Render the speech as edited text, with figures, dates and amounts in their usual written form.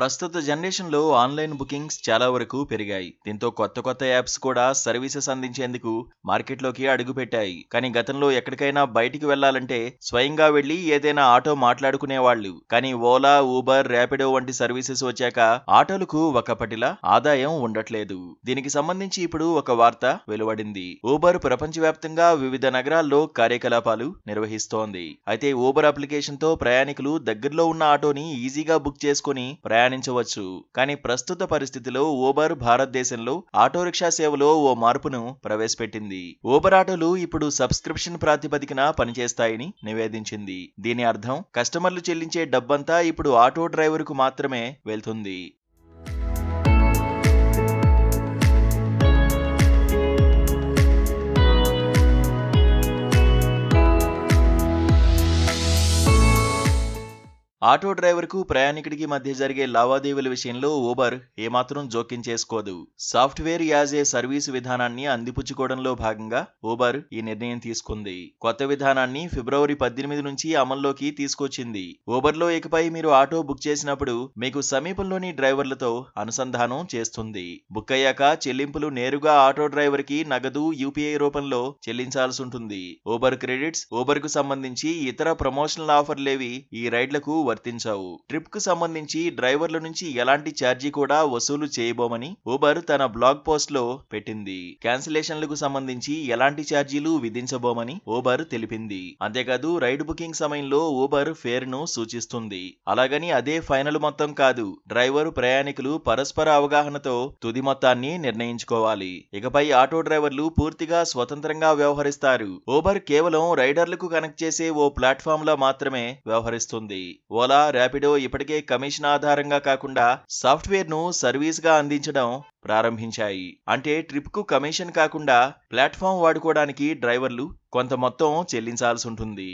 ప్రస్తుత జనరేషన్లో online bookings చాలా వరకు పెరిగాయి. దీంతో కొత్త యాప్స్ కూడా సర్వీసెస్ అందించేందుకు మార్కెట్లోకి అడుగుపెట్టాయి. కానీ గతంలో ఎక్కడికైనా బయటికి వెళ్లాలంటే స్వయంగా వెళ్లి ఏదైనా ఆటో మాట్లాడుకునేవాళ్లు. కానీ ఓలా, ఊబర్, ర్యాపిడో వంటి సర్వీసెస్ వచ్చాక ఆటోలకు ఒకప్పటిలా ఆదాయం ఉండట్లేదు. దీనికి సంబంధించి ఇప్పుడు ఒక వార్త వెలువడింది. ఊబర్ ప్రపంచవ్యాప్తంగా వివిధ నగరాల్లో కార్యకలాపాలు నిర్వహిస్తోంది. అయితే ఊబర్ అప్లికేషన్ తో ప్రయాణికులు దగ్గరలో ఉన్న ఆటోని ఈజీగా బుక్ చేసుకుని ప్రయాణించవచ్చు. కానీ ప్రస్తుత పరిస్థితిలో ఊబర్ భారతదేశంలో ఆటో రిక్షా సేవలో ఓ మార్పును ప్రవేశపెట్టింది. ఊబర్ ఆటోలు ఇప్పుడు సబ్స్క్రిప్షన్ ప్రాతిపదికన పనిచేస్తాయని నివేదించింది. దీని అర్థం కస్టమర్లు చెల్లించే డబ్బంతా ఇప్పుడు ఆటో డ్రైవర్కు మాత్రమే వెళ్తుంది. ఆటో డ్రైవర్కు ప్రయాణికుడికి మధ్య జరిగే లావాదేవీల విషయంలో ఊబర్ ఏమాత్రం జోక్యం చేసుకోదు. సాఫ్ట్వేర్ యాజ్ ఏ సర్వీస్ విధానాన్ని అందిపుచ్చుకోవడంలో భాగంగా ఊబర్ ఈ నిర్ణయం తీసుకుంది. కొత్త విధానాన్ని ఫిబ్రవరి 18 నుంచి అమల్లోకి తీసుకొచ్చింది. ఊబర్లో ఇకపై మీరు ఆటో బుక్ చేసినప్పుడు మీకు సమీపంలోని డ్రైవర్లతో అనుసంధానం చేస్తుంది. బుక్ అయ్యాక చెల్లింపులు నేరుగా ఆటో డ్రైవర్ కి నగదు, యూపీఐ రూపంలో చెల్లించాల్సి ఉంటుంది. ఊబర్ క్రెడిట్స్, ఊబర్ కు సంబంధించి ఇతర ప్రమోషనల్ ఆఫర్లేవి ఈ రైడ్లకు వర్తించవు. ట్రిప్ కు సంబంధించి డ్రైవర్ల నుంచి ఎలాంటి ఛార్జీ కూడా వసూలు చేయబోమని ఊబర్ తన బ్లాగ్ పోస్ట్ లో పెట్టింది. క్యాన్సిలేషన్లకు సంబంధించి ఎలాంటి ఛార్జీలు విధించబోమని ఊబర్ తెలిపింది. అంతేకాదు రైడ్ బుకింగ్ సమయంలో ఊబర్ ఫేర్ ను సూచిస్తుంది. అలాగని అదే ఫైనల్ మొత్తం కాదు. డ్రైవర్, ప్రయాణికులు పరస్పర అవగాహనతో తుది మొత్తాన్ని నిర్ణయించుకోవాలి. ఇకపై ఆటో డ్రైవర్లు పూర్తిగా స్వతంత్రంగా వ్యవహరిస్తారు. ఊబర్ కేవలం రైడర్లకు కనెక్ట్ చేసే ఓ ప్లాట్ఫామ్ లా మాత్రమే వ్యవహరిస్తుంది. ఓలా, ర్యాపిడో ఇప్పటికే కమిషన్ ఆధారంగా కాకుండా సాఫ్ట్వేర్ ను సర్వీస్ గా అందించడం ప్రారంభించాయి. అంటే ట్రిప్ కు కమిషన్ కాకుండా ప్లాట్ఫామ్ వాడుకోవడానికి డ్రైవర్లు కొంత మొత్తం చెల్లించాల్సి ఉంటుంది.